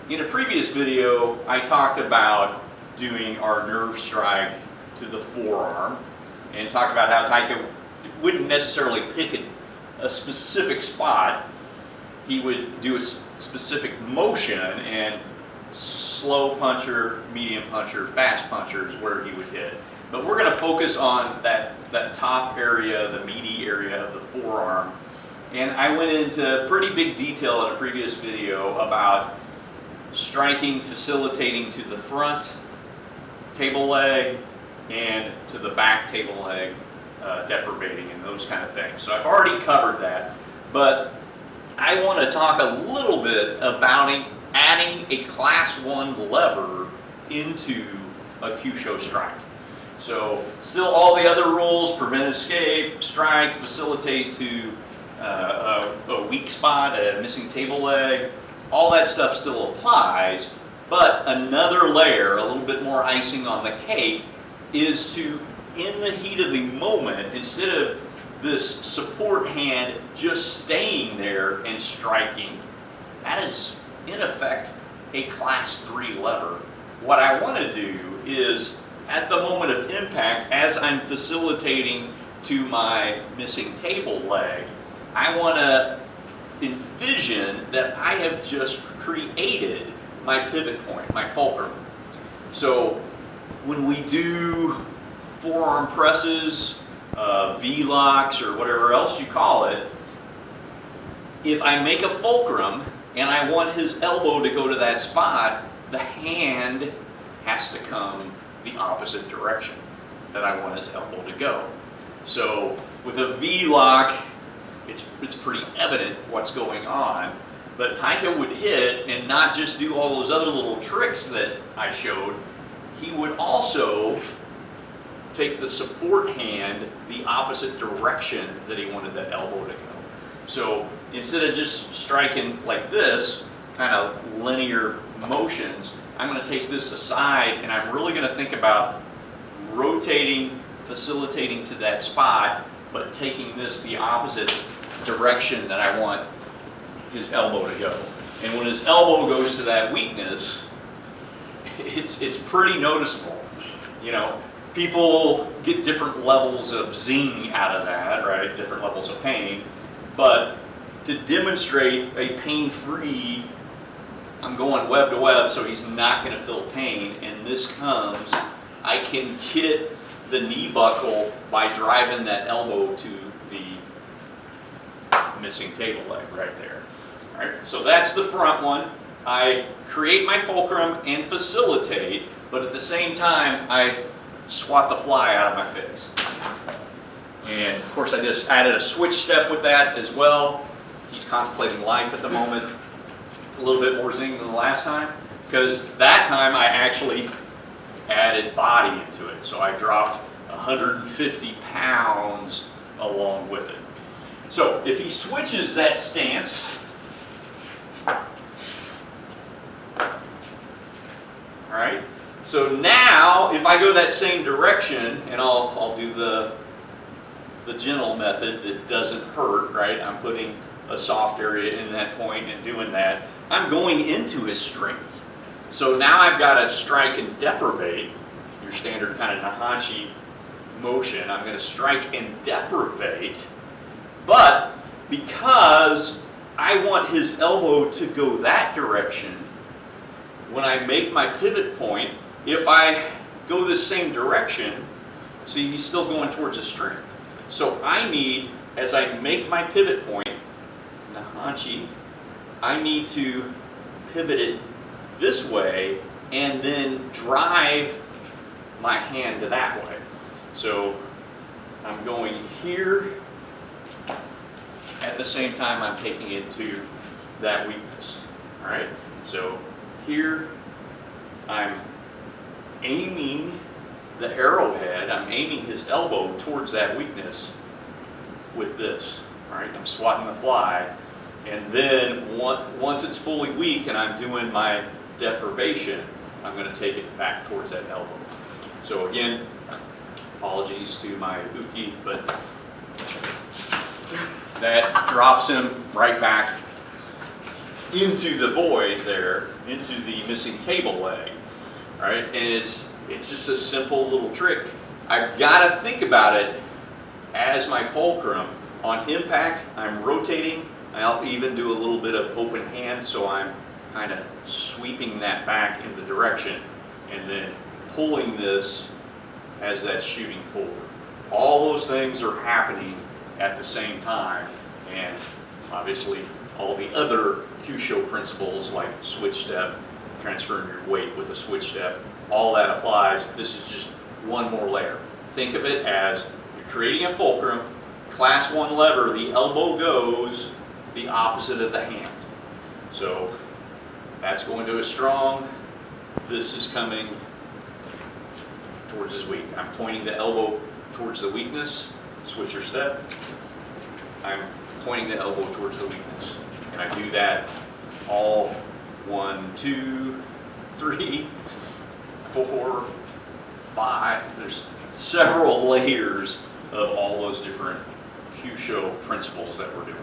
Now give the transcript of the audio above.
In a previous video, I talked about doing our nerve strike to the forearm and talked about how Taika wouldn't necessarily pick a specific spot. He would do a specific motion, and slow puncher, medium puncher, fast puncher is where he would hit. But we're going to focus on that top area, the meaty area of the forearm. And I went into pretty big detail in a previous video about striking, facilitating to the front table leg and to the back table leg, deprivating and those kind of things. So I've already covered that, but I want to talk a little bit about adding a Class 1 lever into a Kyusho strike. So still all the other rules, prevent escape, strike, facilitate to a weak spot, a missing table leg, all that stuff still applies, but another layer, a little bit more icing on the cake, is to, in the heat of the moment, instead of this support hand just staying there and striking, that is in effect a Class 3 lever. What I want to do is, at the moment of impact, as I'm facilitating to my missing table leg, I want to envision that I have just created my pivot point, my fulcrum. So when we do forearm presses, V-locks, or whatever else you call it, if I make a fulcrum and I want his elbow to go to that spot, the hand has to come the opposite direction that I want his elbow to go. So with a V-lock, it's pretty evident what's going on, but Taika would hit and not just do all those other little tricks that I showed. He would also take the support hand the opposite direction that he wanted that elbow to go. So instead of just striking like this, kind of linear motions, I'm going to take this aside and I'm really going to think about rotating, facilitating to that spot, but taking this the opposite direction that I want his elbow to go. And when his elbow goes to that weakness, it's pretty noticeable. You know, people get different levels of zing out of that, right? Different levels of pain. But to demonstrate a pain-free, I'm going web to web, so he's not going to feel pain. And this comes, I can hit the knee buckle by driving that elbow to the missing table leg right there. All right, so that's the front one. I create my fulcrum and facilitate, but at the same time, I swat the fly out of my face. And of course, I just added a switch step with that as well. He's contemplating life at the moment. A little bit more zing than the last time, because that time I actually added body into it. So I dropped 150 pounds along with it. So if he switches that stance, all right, so now if I go that same direction, and I'll do the gentle method that doesn't hurt, right? I'm putting a soft area in that point and doing that. I'm going into his strength. So now I've got to strike and deprivate, your standard kind of Nahanchi motion. I'm going to strike and deprivate, but because I want his elbow to go that direction, when I make my pivot point, if I go this same direction, see, he's still going towards his strength. So I need, as I make my pivot point, Nahanchi, I need to pivot it this way and then drive my hand to that way. So I'm going here, at the same time I'm taking it to that weakness. All right, so here I'm aiming the arrowhead, I'm aiming his elbow towards that weakness with this. All right, I'm swatting the fly, and then once it's fully weak and I'm doing my deprivation, I'm going to take it back towards that elbow. So again, apologies to my uke, but that drops him right back into the void there, into the missing table leg, right? And it's just a simple little trick. I've got to think about it as my fulcrum. On impact, I'm rotating. I'll even do a little bit of open hand, so I'm kind of sweeping that back in the direction and then pulling this as that's shooting forward. All those things are happening at the same time, and obviously all the other Kyusho principles like switch step, transferring your weight with a switch step, all that applies. This is just one more layer. Think of it as you're creating a fulcrum, class 1 lever, the elbow goes the opposite of the hand. So that's going to a strong, this is coming towards his weak. I'm pointing the elbow towards the weakness, switch your step. I'm pointing the elbow towards the weakness. And I do that all 1, 2, 3, 4, 5. There's several layers of all those different Kyusho principles that we're doing.